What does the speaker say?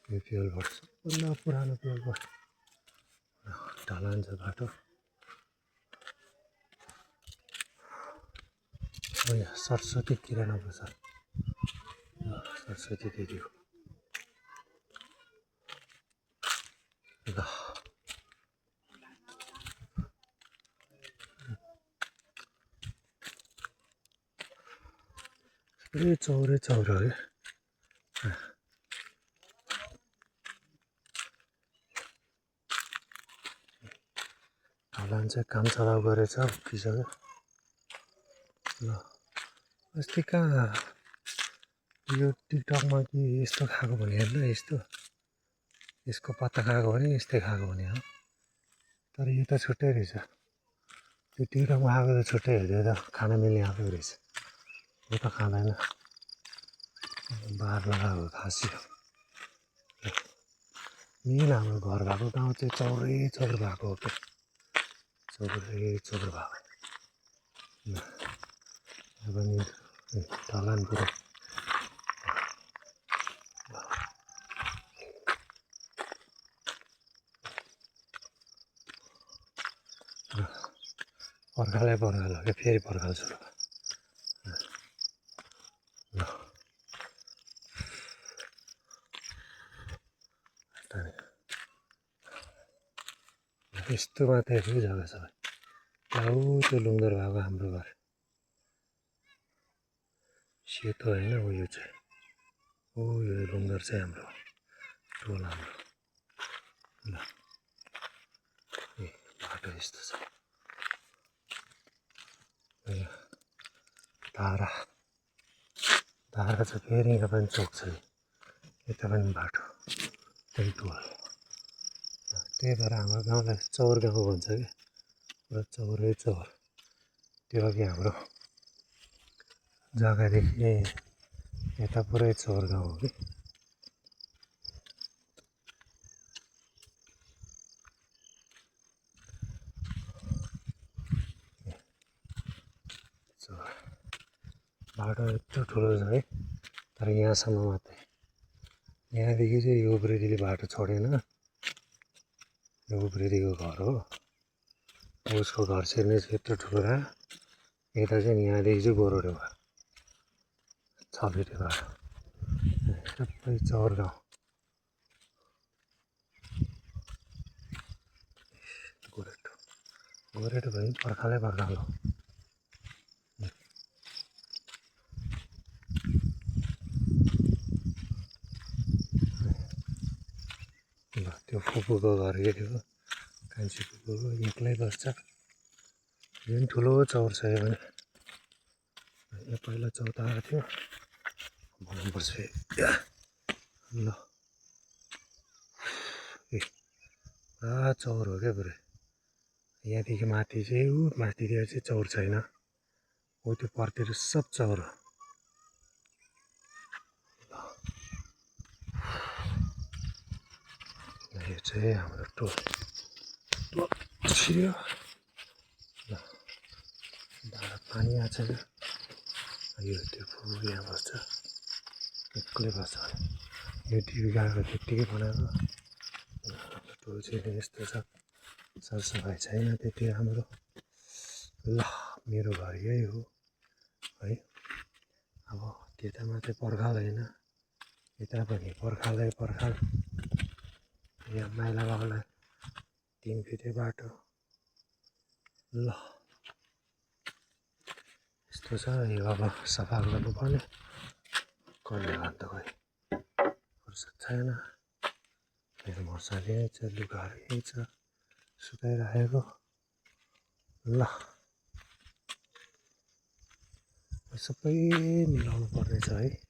यो फ्युलबाट सबभन्दा पुरानो फ्युलबाट ढलान छ बाटो। यहाँ सरस्वती किराना बजार, सरस्वती दिदीको। ल सबै चौरै चौर है। ढलान चाहिँ काम चलाउ गरेछ, उठिसक्यो। ल अस्ति कहाँ यो टिकटकमा कि यस्तो खाएको भने हेर्न, यस्तो यसको पत्ता खाएको भने यस्तै खाएको भने हो, तर यो त छुट्टै रहेछ। त्यो टिकटकमा आएको त छुट्टै हो, त्यो त खान मिल्ने आएको रहेछ, यो त खाँदैन। बार लगाएको खासी हो। मेन हाम्रो घर भएको गाउँ चाहिँ चौरै चौर भएको हो क्या, चौरै चौर भएको। अब नि ढलान पुरो पर्खालै पर्खाल हो क्या, फेरि पर्खाल सुरु भयो। यस्तो मात्रै हो जग्गा सबै। ऊ त्यो लुङ्गर भएको हाम्रो घर सेतो होइन, ऊ यो चाहिँ ऊ यो लुङ्गर चाहिँ हाम्रो टोल हाम्रो। ल ए बाटो यस्तो छ। धारा धारा छ, फेरि यहाँ पनि चोक छ, यता पनि बाटो, त्यही टोल। त्यही भएर हाम्रो गाउँलाई चौर गाउँ भन्छ क्या, पुरा चौरै चौर। त्यो अघि हाम्रो जग्गादेखि यता पुरै चौर गाउँ हो कि। बाटो यत्रो ठुलो छ है, तर यहाँसम्म मात्रै। यहाँदेखि चाहिँ यो उब्रेतीले बाटो छोडेन, यो उब्रेतीको घर हो, उसको घर छिर्ने चाहिँ यत्रो ठुलो रहा। यता चाहिँ यहाँदेखि चाहिँ गोरुडे भयो, 6 फिटे बाटो, सबै चौर गाउँ। गोरेटो गोरेटो भयो पर्खालै पर्खाल हो। ल त्यो फुपूको घर के थियो, कान्छी फुपूको, एक्लै बस्छ। यो पनि ठुलो चौर छ यो पनि। यो पहिला चौतारा थियो, भन्नुपर्छ फेरि। ल ए पुरा चौर हो क्या पुरै। यहाँदेखि माथि चाहिँ ऊ माथितिर चाहिँ चौर छैन, ऊ त्यो परतिर सब चौर हो। यो चाहिँ हाम्रो टोल छिर्यो। ल डाँडा पानी आएको छैन। यो त्यो फुपू यहाँ बस्छ, एक्लै बस्छ। यो जीविकाको त्यत्तिकै बनाएको। हाम्रो टोल चाहिँ यस्तो छ, सरसफाइ छैन त्यति राम्रो। ल मेरो घर यही हो है। अब त्यता मात्रै पर्खाल होइन, यता पनि पर्खालै पर्खाल। यहाँ माइला बाबालाई 3 फिटे बाटो। ल यस्तो छ। यो अब सफा गर्नुपर्ने, कसले गर्छ खोइ, फुर्सद छैन। मेरो मर्साले यहीँ छ, लुगाहरू यहीँ छ सुकाइराखेको। ल सबै मिलाउनु पर्नेछ है।